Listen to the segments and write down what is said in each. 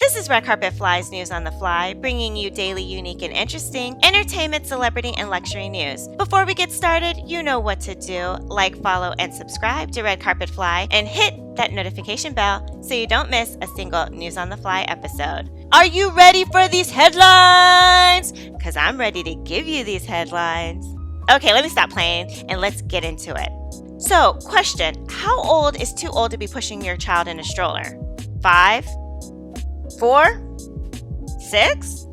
This is Red Carpet Fly's News on the Fly, bringing you daily unique and interesting entertainment, celebrity, and luxury news. Before we get started, you know what to do. Like, follow, and subscribe to Red Carpet Fly, and hit that notification bell so you don't miss a single News on the Fly episode. Are you ready for these headlines? Because I'm ready to give you these headlines. Okay, let me stop playing and let's get into it. So, question, how old is too old to be pushing your child in a stroller? 5? 4? 6?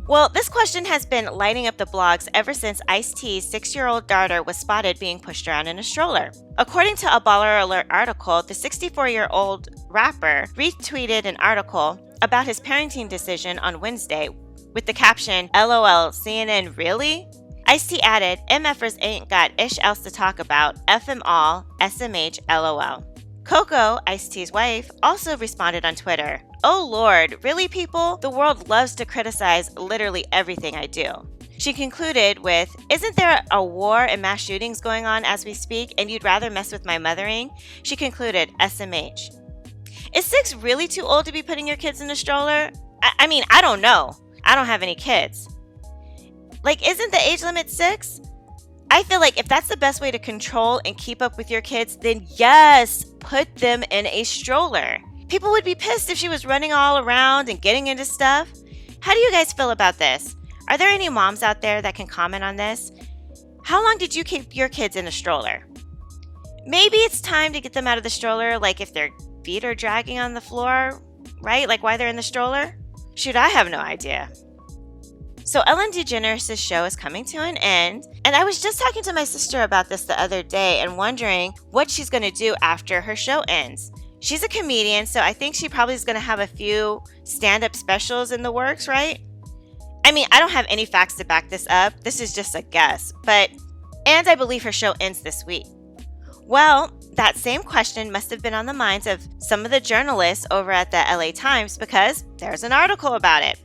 Well, this question has been lighting up the blogs ever since Ice-T's 6-year-old daughter was spotted being pushed around in a stroller. According to a Baller Alert article, the 64-year-old rapper retweeted an article about his parenting decision on Wednesday with the caption, "LOL, CNN really?" Ice-T added, MFers ain't got ish else to talk about, FM all, SMH, LOL. Coco, Ice-T's wife, also responded on Twitter, "Oh Lord, really people? The world loves to criticize literally everything I do." She concluded with, "Isn't there a war and mass shootings going on as we speak, and you'd rather mess with my mothering?" She concluded, SMH. Is 6 really too old to be putting your kids in a stroller? I mean, I don't know. I don't have any kids. Like, isn't the age limit 6? I feel like if that's the best way to control and keep up with your kids, then yes, put them in a stroller. People would be pissed if she was running all around and getting into stuff. How do you guys feel about this? Are there any moms out there that can comment on this? How long did you keep your kids in a stroller? Maybe it's time to get them out of the stroller, like if their feet are dragging on the floor, right? Like why they're in the stroller? Shoot, I have no idea. So Ellen DeGeneres' show is coming to an end, and I was just talking to my sister about this the other day and wondering what she's going to do after her show ends. She's a comedian, so I think she probably is going to have a few stand-up specials in the works, right? I mean, I don't have any facts to back this up. This is just a guess, and I believe her show ends this week. Well, that same question must have been on the minds of some of the journalists over at the LA Times because there's an article about it.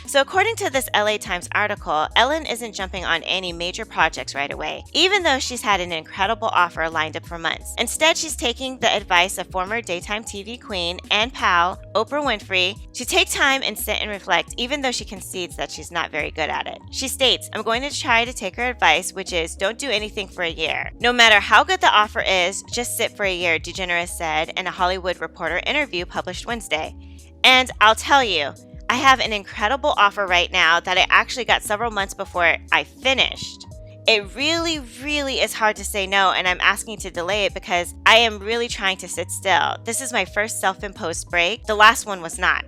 So according to this LA Times article, Ellen isn't jumping on any major projects right away, even though she's had an incredible offer lined up for months. Instead, she's taking the advice of former daytime TV queen and pal, Oprah Winfrey, to take time and sit and reflect, even though she concedes that she's not very good at it. She states, "I'm going to try to take her advice, which is don't do anything for a year. No matter how good the offer is, just sit for a year," DeGeneres said in a Hollywood Reporter interview published Wednesday. "And I'll tell you, I have an incredible offer right now that I actually got several months before I finished. It really, really is hard to say no, and I'm asking to delay it because I am really trying to sit still. This is my first self-imposed break. The last one was not."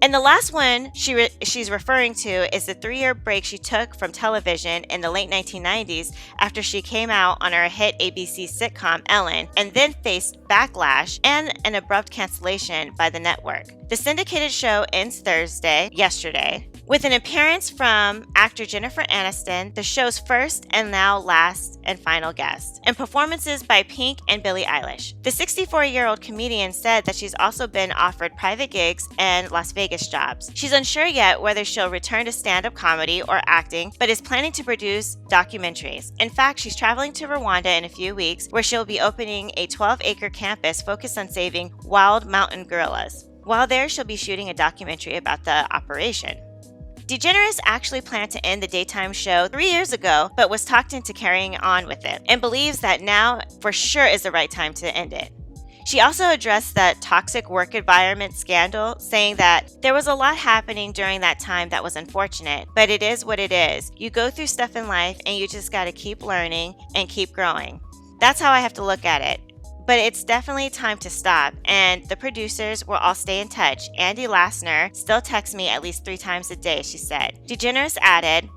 And the last one she's referring to is the 3-year break she took from television in the late 1990s after she came out on her hit ABC sitcom Ellen and then faced backlash and an abrupt cancellation by the network. The syndicated show ends yesterday, with an appearance from actor Jennifer Aniston, the show's first and now last and final guest, and performances by Pink and Billie Eilish. The 64-year-old comedian said that she's also been offered private gigs and Las Vegas jobs. She's unsure yet whether she'll return to stand-up comedy or acting, but is planning to produce documentaries. In fact, she's traveling to Rwanda in a few weeks, where she'll be opening a 12-acre campus focused on saving wild mountain gorillas. While there, she'll be shooting a documentary about the operation. DeGeneres actually planned to end the daytime show 3 years ago, but was talked into carrying on with it, and believes that now for sure is the right time to end it. She also addressed the toxic work environment scandal, saying that there was a lot happening during that time that was unfortunate, but it is what it is. You go through stuff in life and you just gotta keep learning and keep growing. That's how I have to look at it. But it's definitely time to stop, and the producers will all stay in touch. Andy Lassner still texts me at least 3 times a day, she said. DeGeneres added,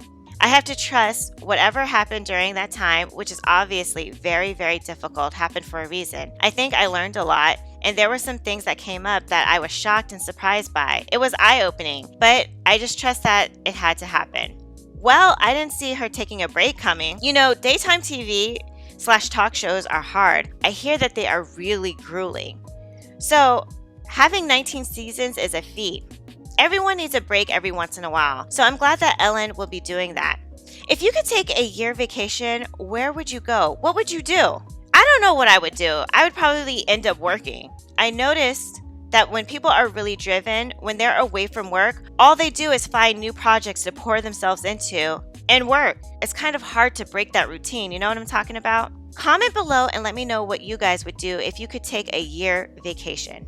"I have to trust whatever happened during that time, which is obviously very, very difficult, happened for a reason. I think I learned a lot, and there were some things that came up that I was shocked and surprised by. It was eye-opening, but I just trust that it had to happen." Well, I didn't see her taking a break coming. You know, daytime TV/talk shows are hard. I hear that they are really grueling. So, having 19 seasons is a feat. Everyone needs a break every once in a while, so I'm glad that Ellen will be doing that. If you could take a year vacation, where would you go? What would you do? I don't know what I would do. I would probably end up working. I noticed that when people are really driven, when they're away from work, all they do is find new projects to pour themselves into and work. It's kind of hard to break that routine. You know what I'm talking about? Comment below and let me know what you guys would do if you could take a year vacation.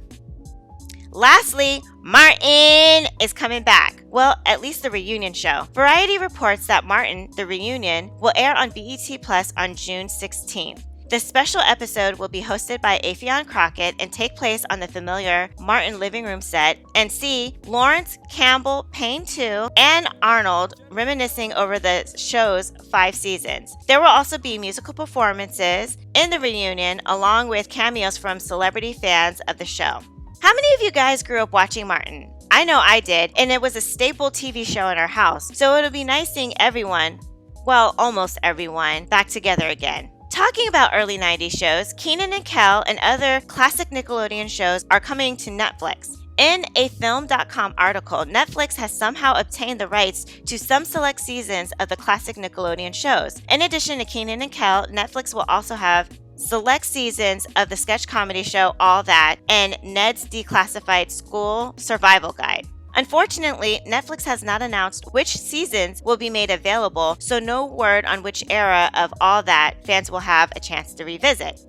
Lastly, Martin is coming back. Well, at least the reunion show. Variety reports that Martin, the reunion, will air on BET Plus on June 16th. The special episode will be hosted by Affion Crockett and take place on the familiar Martin living room set and see Lawrence, Campbell, Payne 2, and Arnold reminiscing over the show's 5 seasons. There will also be musical performances in the reunion along with cameos from celebrity fans of the show. How many of you guys grew up watching Martin? I know I did, and it was a staple TV show in our house, so it'll be nice seeing everyone, well, almost everyone, back together again. Talking about early 90s shows, Kenan and Kel and other classic Nickelodeon shows are coming to Netflix. In a Film.com article, Netflix has somehow obtained the rights to some select seasons of the classic Nickelodeon shows. In addition to Kenan and Kel, Netflix will also have select seasons of the sketch comedy show All That and Ned's Declassified School Survival Guide. Unfortunately, Netflix has not announced which seasons will be made available, so no word on which era of All That fans will have a chance to revisit.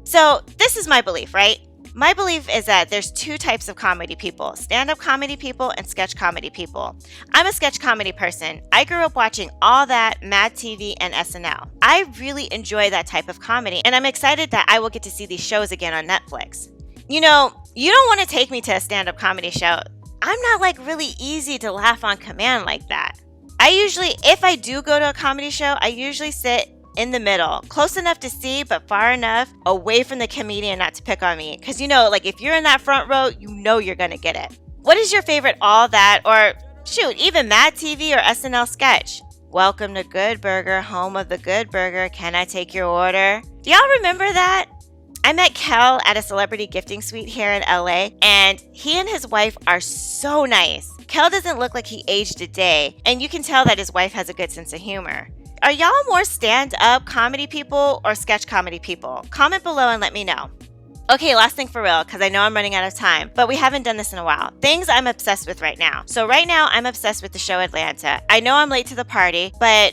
So this is my belief, right? My belief is that there's 2 types of comedy people, stand-up comedy people and sketch comedy people. I'm a sketch comedy person. I grew up watching All That, Mad TV, and SNL. I really enjoy that type of comedy, and I'm excited that I will get to see these shows again on Netflix. You know, you don't want to take me to a stand-up comedy show. I'm not like really easy to laugh on command like that. If I do go to a comedy show, I usually sit in the middle, close enough to see, but far enough away from the comedian not to pick on me. Because if you're in that front row, you're gonna get it. What is your favorite All That, or shoot, even Mad TV or SNL sketch? Welcome to Good Burger, home of the Good Burger. Can I take your order? Do y'all remember that? I met Kel at a celebrity gifting suite here in LA, and he and his wife are so nice. Kel doesn't look like he aged a day, and you can tell that his wife has a good sense of humor. Are y'all more stand-up comedy people or sketch comedy people? Comment below and let me know. Okay, last thing for real, because I know I'm running out of time, but we haven't done this in a while. Things I'm obsessed with right now. So right now, I'm obsessed with the show Atlanta. I know I'm late to the party, but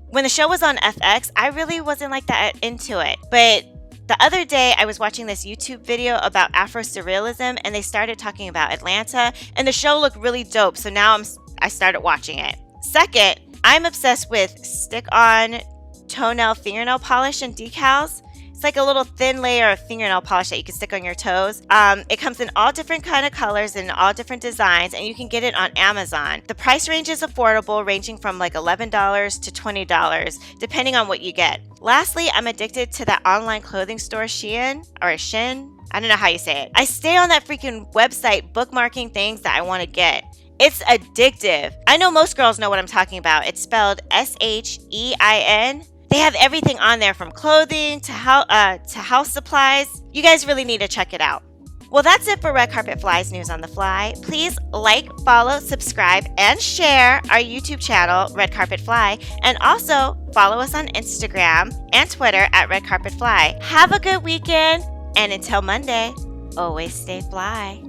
when the show was on FX, I really wasn't like that into it. But the other day, I was watching this YouTube video about Afro-Surrealism, and they started talking about Atlanta, and the show looked really dope, so now I started watching it. Second, I'm obsessed with stick-on toenail fingernail polish and decals. It's like a little thin layer of fingernail polish that you can stick on your toes. It comes in all different kind of colors and all different designs, and you can get it on Amazon. The price range is affordable, ranging from like $11 to $20, depending on what you get. Lastly, I'm addicted to that online clothing store SHEEN. I don't know how you say it. I stay on that freaking website bookmarking things that I want to get. It's addictive. I know most girls know what I'm talking about. It's spelled SHEIN. They have everything on there from clothing to house supplies. You guys really need to check it out. Well, that's it for Red Carpet Fly's News on the Fly. Please like, follow, subscribe, and share our YouTube channel, Red Carpet Fly, and also follow us on Instagram and Twitter at Red Carpet Fly. Have a good weekend, and until Monday, always stay fly.